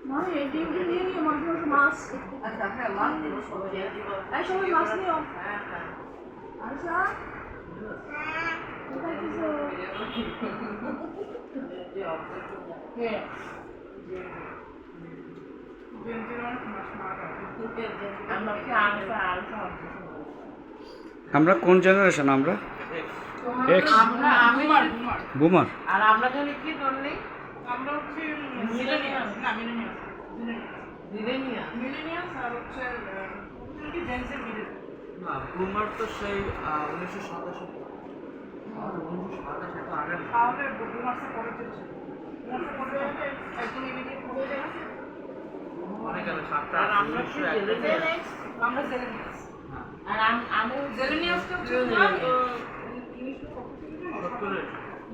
মা এই ডিমটা নিয়ে নিও মাঝে মাঝে মাছ। আচ্ছা হ্যাঁ মাছ দিব সবাই দিব। এই সবাই মাছ নিও। হ্যাঁ হ্যাঁ। আচ্ছা কোথায় কিছু হ্যাঁ আমরা কোন জেনারেশন? আমরা এক্স বুমার। আর আমরা জানি কি ধরলি? আমরা হচ্ছে মিলেনিয়াস না মিলেনিয়াস মিলেনিয়াস। মিলেনিয়াস আর হচ্ছে কি জেনসের মিডল না বুমার তো সেই 1987 1987 তো আগে তাহলে বুমার্সের পরে চলছে বুমার্সের পরে একদম ইমিডিয়েট হয়ে যায় অনেক আগে 7টা আর আমরা কি জেলেনিয়াস? আমরা জেলেনিয়াস আর আমি জেলেনিয়াসটা হচ্ছে ইংলিশে কত থেকে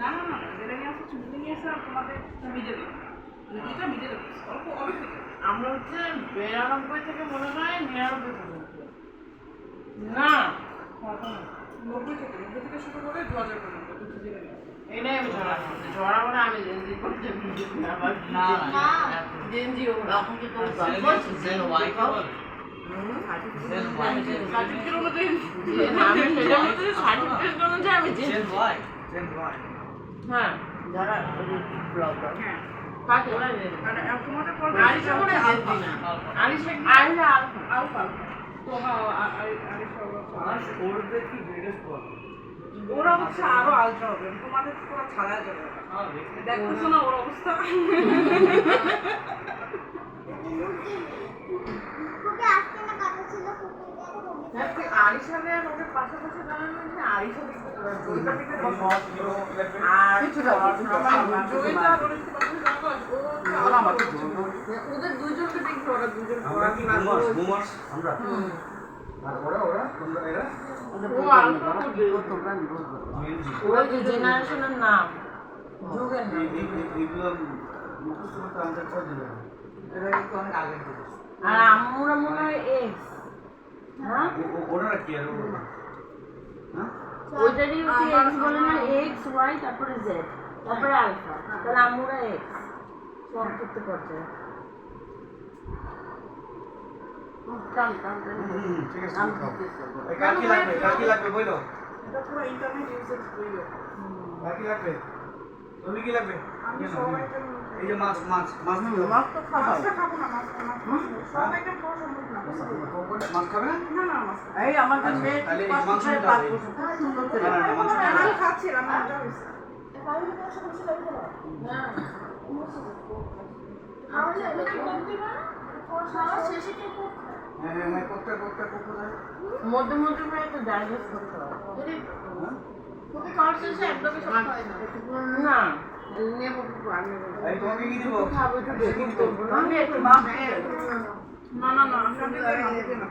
না না না জেলেনিয়াস হচ্ছে মিলেনিয়াস আর তোমাদের মিডল দুইটা মিডল অল্প অল্প থেকে আমরা হচ্ছে 92 থেকে মনে হয় 99 পর্যন্ত। না 90 থেকে শুরু করে 2000 পর্যন্ত দুটো জেলেনিয়াস এটাই আমি ঝরা মানে আমি জেনজি করতে আবার না না জেনজি ওরা এখন কি তো জেন ওয়াই কে বলে জেন ওয়াই সার্টিফিকেট অনুযায়ী আমি সেটা হচ্ছে সার্টিফিকেট অনুযায়ী আমি জেন জেনজি। ওয়াই হ্যাঁ যারা ব্লগার হ্যাঁ কাকে ওরা জেনজি। আর তোমাদের পর আরিশা মনে হয় জেনজি না। আরিশা আরিশা আলফা। আলফা তো আরিশা আর ওরবে কি গ্রেটেস্ট বল ওরা হচ্ছে আরো আলট্রা হবে তোমাদের পুরো ছাড়া যাবে দেখতেছো না ওর অবস্থা ওকে আজকে না কথা ছিল হ্যাঁ আরিশাকে ওকে পাশাপাশি দাঁড়ানো হচ্ছে আরিশা দেখতে পারে জয়িতা থেকে আর কিছুটা জয়িতা আর ওর একটু পাশে যাবো ওরা আমাকে ওদের দুইজনকে দেখতে ওরা দুজন আমরা কি বুমার্স? বুমার্স আমরা। আর ওরা তোমরা এরা ও আলফা তোমরা নিউজ জেনজি। ওরা যে জেনারেশনের নাম যুগের নাম। এইগুলো মুখস্থ করতে আমাদের কত দিন লাগে? এটা কিন্তু অনেক আগে থেকে আর আমরা মনে হয় এক্স। হ্যাঁ ওনারা কি আর ওরা? হ্যাঁ ওইটারই হচ্ছে এক্স বলে না, এক্স ওয়াই তারপরে জেড তারপরে আলফা, তাহলে আমরা এক্স সংক্ষিপ্ত পর্যায়ে। ঠিক আছে কাকি লাগবে? কাকি লাগবে বইলো? এটা পুরো ইন্টারনেট ইউজেজ হইলো কাকি লাগবে? তুমি কি লাগবে? আমি সবাই এই যে মাছ মাছ মাছ দিও। মাছ তো খাবো। মাছটা খাবো না সবাই খাওয়া সম্ভব না মাছ খাবে না? না না মাছ এই আমাদের আচ্ছা, মেয়ে তাহলে এই মাংস নিতে হবে। না, না, মাংস নিতে হবে। আমি খাচ্ছিলাম মজা হয়েছে হ্যাঁ হ্যাঁ হ্যাঁ কোকটা কোথায়? মধ্যে মধ্যে মেয়ে একটু ডাইজেস্ট করতে হবে। হ্যাঁ? না নেবো আমি এই তোমাকে কি দিব? খাবো একটু দেখি কি তো দিব? আমি একটু মাছ দিয়ে না না না আমি দিতে না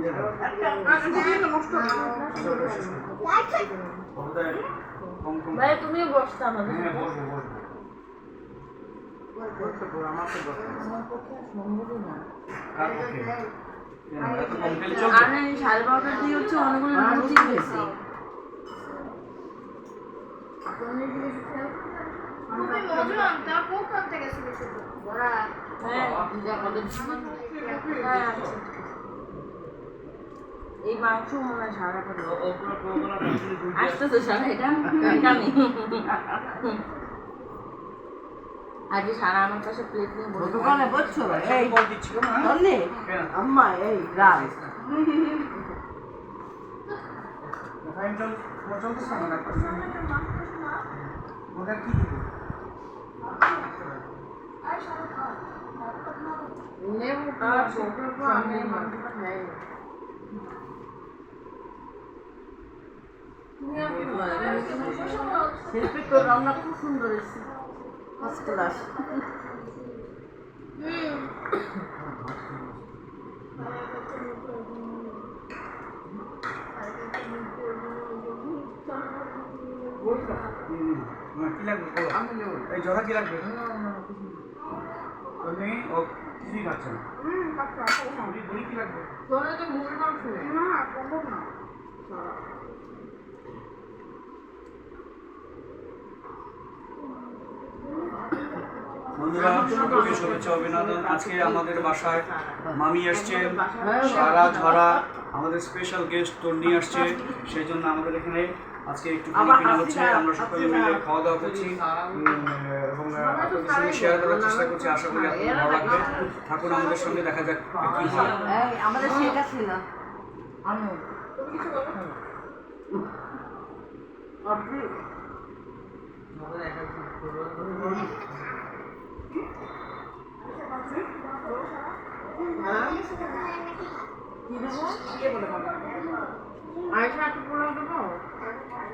ইয়ে দাও। নষ্ট হবে কোথায়? কম ভাই তুমি বসতে আমাদের হ্যাঁ বসবো আমার পক্ষে আর সম্ভবই না। কার পক্ষে? এত কম খেলে চলবে? আর এই 12:30 দিয়ে হচ্ছে অনেকগুলো রুটি খেয়েছি। হ্যাঁ, হ্যাঁ, আচ্ছা। এই মাংস মনে হয় সারা করে আসতেছে সারা এটা কামি আগে সারা আমার পাশে প্লেট নিয়ে বসে দোকানে বসছো এই বল দিচ্ছিল না? ধন্যে কেন? আম্মা এই রাজ টাইম চলতেছে না ডাক্তার? ওদের কি দিব? নেবো আমি মাংসটা খাই না। শিল্পী তো রান্না খুব সুন্দর এসেছে ফার্স্ট ক্লাস কি লাগবে বলো? এই জরা কি লাগবে? তুমি ও কিছুই খাচ্ছে না। বুড়ি কি লাগবে? তোরা তো মুড়ি মাংস না সম্ভব না বন্ধুরা সকলকে শুভেচ্ছা অভিনন্দন। আজকে আমাদের বাসায় মামি আসছে, সারা ঝরা, আমাদের স্পেশাল গেস্ট তন্নি আসছে, সেই জন্য আমাদের এখানে আজকে একটু কিনা হচ্ছে। আমরা সকলে মিলে খাওয়া দাওয়া করছি এবং আপনাদের সঙ্গে শেয়ার করার চেষ্টা করছি। আশা করি আপনাদের ভালো লাগবে। থাকুন আমাদের সঙ্গে, দেখা যাক কি হয়। আমাদের সেটা ছিল আমি আয়সা একটু পোলাও দেবো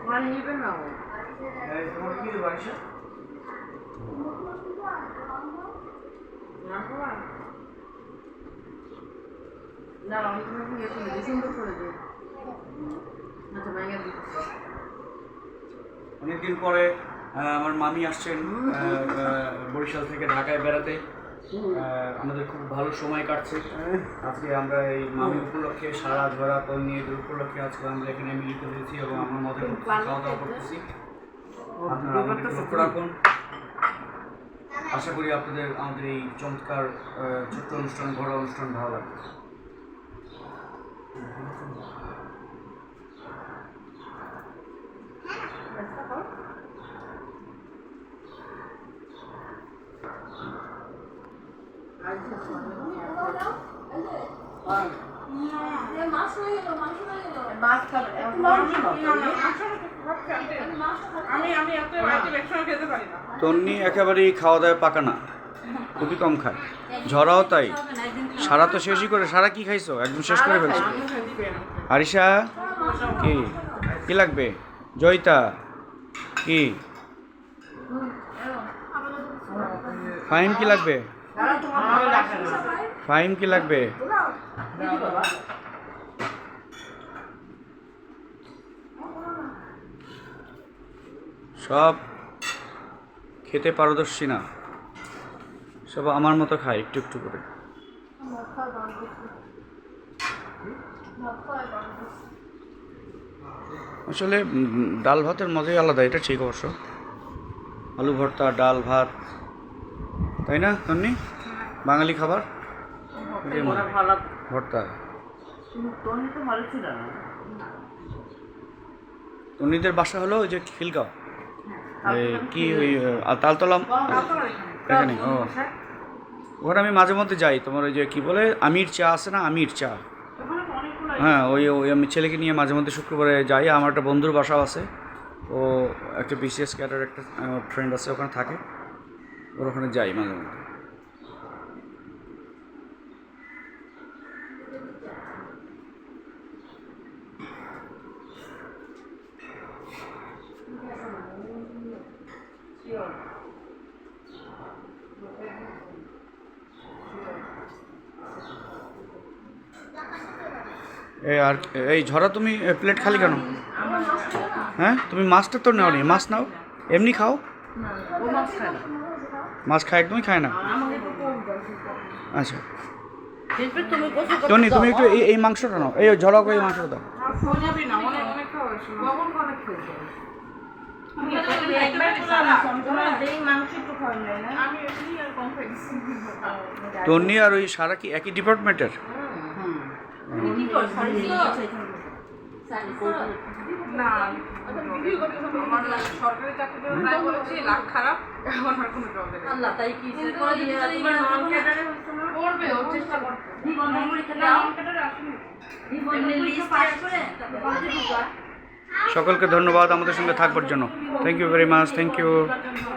মানে নিবে না ও তোমার কি বাসা? না আমি তোমাকে ইয়ে করে দিই সুন্দর করে দিই আচ্ছা ভাইয়া দিই অনেকদিন পরে আমার মামি আসছেন বরিশাল থেকে ঢাকায় বেড়াতে। আমাদের খুব ভালো সময় কাটছে। আজকে আমরা এই মামি উপলক্ষে সারা ঝরা তন্নি উপলক্ষে আজকে আমরা এখানে মিলিত হয়েছি এবং আমরা মজা করতেছি, খাওয়া দাওয়া করতেছি। আপনারা আমাদের লক্ষ্য রাখুন। আশা করি আপনাদের আমাদের এই চমৎকার ছোট্ট অনুষ্ঠান, ঘরোয়া অনুষ্ঠান ভালো লাগবে। আমি এত আইটেম একসঙ্গে খেতে পারি না। তন্নি একেবারেই খাওয়া দাওয়া পাকা না, খুবই কম খায়। ঝরাও তাই, সারা তো শেষই করে। সারা কি খাইছো? একদম শেষ করে ফেলছো। আরিশা কি কি লাগবে? জয়িতা কি? ফাহিম কি লাগবে? ফাহিম কি লাগবে? সব খেতে পারদর্শী না, সব আমার মতো খায় একটু একটু করে। আসলে ডাল ভাতের মজাই আলাদা, এটা ঠিক অবশ্য। আলু ভর্তা, ডাল ভাত, তাই না তন্নি? বাঙালি খাবার ভর্তা। তন্নিদের বাসা হলো ওই যে খিলগাঁও, কি ওই তালতলা এখানে। ও ওখানে আমি মাঝে মধ্যে যাই। তোমার ওই যে কি বলে আমির চা আছে না, আমির চা, হ্যাঁ ওই ওই আমি ছেলেকে নিয়ে মাঝে মধ্যে শুক্রবারে যাই। আমার একটা বন্ধুর বাসাও আছে, ও একটা বিসিএস ক্যাডার একটা ফ্রেন্ড আছে, ওখানে থাকে, ওর ওখানে যাই মাঝে মধ্যে। আর এই ঝরা তুমি প্লেট খালি কেন? হ্যাঁ তুমি মাছটা তো নাও নি, মাছ নাও, এমনি খাও। মাছ খায় একদমই খায় না। আচ্ছা টনি তুমি একটু এই মাংসটা নাও, এই ঝরা এই মাংসটা দাও। টনি আর ওই সারা কি একই ডিপার্টমেন্টের? না আমার সরকারি চাকরিতে ট্রাই করেছি, লাখ খারাপ, এখন আর কোনো জব নেই। আল্লাহ তাই কি তোমার নন ক্যাডারে হচ্ছে না করবে, ও চেষ্টা করবে। মেমোরি থেকে নন ক্যাডারে আসেনি। এমনি লিস্ট পাস করে তারপরে সকলকে ধন্যবাদ আমাদের সঙ্গে থাকবার জন্য। Thank you very much, thank you.